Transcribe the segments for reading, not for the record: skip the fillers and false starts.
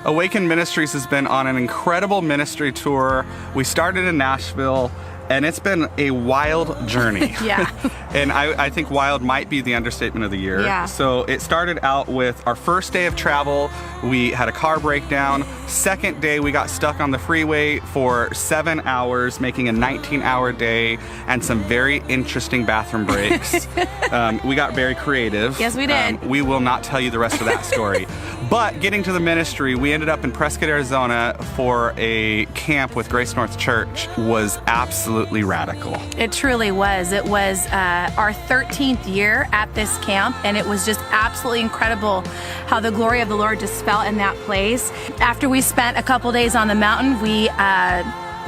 Awaken Ministries has been on an incredible ministry tour. We started in Nashville, and it's been a wild journey. Yeah. And I think wild might be the understatement of the year. Yeah. So it started out with our first day of travel. We had a car breakdown. Second day, we got stuck on the freeway for 7 hours, making a 19-hour day and some very interesting bathroom breaks. We got very creative. Yes, we did. We will not tell you the rest of that story. But getting to the ministry, we ended up in Prescott, Arizona for a camp with Grace North Church. Was absolutely radical. It truly was. It was our 13th year at this camp, and it was just absolutely incredible how the glory of the Lord just fell in that place. After we spent a couple days on the mountain, we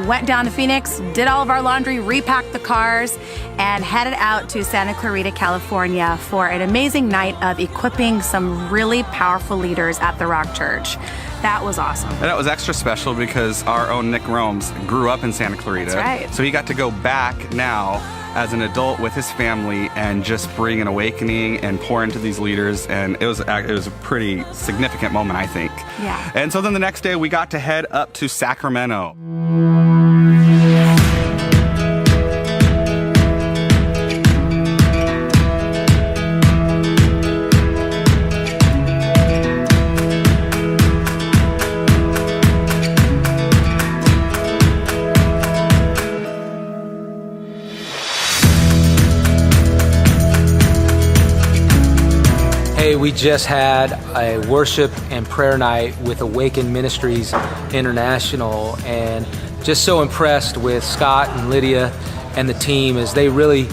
went down to Phoenix, did all of our laundry, repacked the cars, and headed out to Santa Clarita, California for an amazing night of equipping some really powerful leaders at the Rock Church. That was awesome. And that was extra special because our own Nick Romes grew up in Santa Clarita. That's right. So he got to go back now as an adult with his family and just bring an awakening and pour into these leaders. And it was a pretty significant moment, I think. Yeah. And so then the next day we got to head up to Sacramento. Hey, we just had a worship and prayer night with Awaken Ministries International, and just so impressed with Scott and Lydia and the team as they really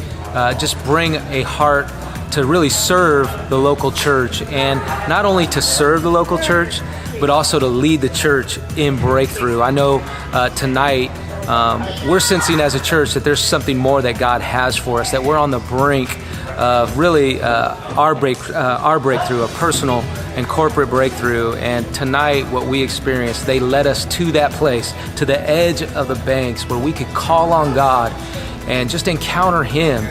just bring a heart to really serve the local church, and not only to serve the local church, but also to lead the church in breakthrough. I know tonight we're sensing as a church that there's something more that God has for us, that we're on the brink of really our breakthrough, a personal and corporate breakthrough. And tonight what we experienced, they led us to that place, to the edge of the banks where we could call on God and just encounter Him.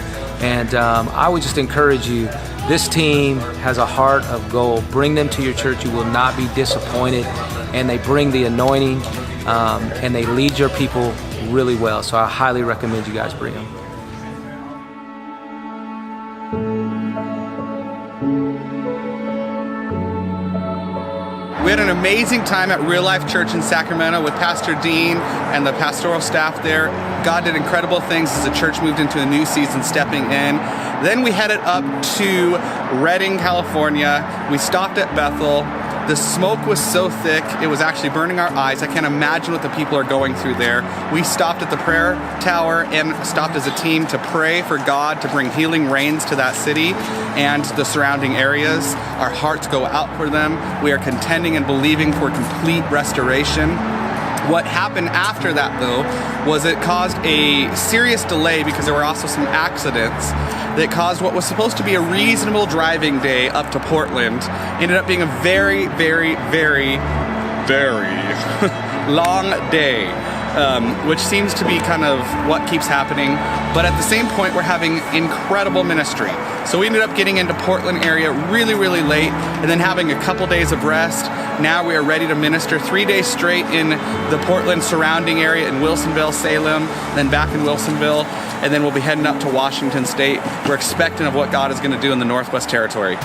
And I would just encourage you, this team has a heart of gold. Bring them to your church, you will not be disappointed. And they bring the anointing and they lead your people really well. So I highly recommend you guys bring them. We had an amazing time at Real Life Church in Sacramento with Pastor Dean and the pastoral staff there. God did incredible things as the church moved into a new season, stepping in. Then we headed up to Redding, California. We stopped at Bethel. The smoke was so thick, it was actually burning our eyes. I can't imagine what the people are going through there. We stopped at the prayer tower and stopped as a team to pray for God to bring healing rains to that city and the surrounding areas. Our hearts go out for them. We are contending and believing for complete restoration. What happened after that, though, was it caused a serious delay because there were also some accidents that caused what was supposed to be a reasonable driving day up to Portland ended up being a very, very, very, very long day, which seems to be kind of what keeps happening. But at the same point, we're having incredible ministry. So we ended up getting into Portland area really, really late and then having a couple days of rest. Now we are ready to minister 3 days straight in the Portland surrounding area in Wilsonville, Salem, then back in Wilsonville, and then we'll be heading up to Washington State. We're expectant of what God is going to do in the Northwest Territory.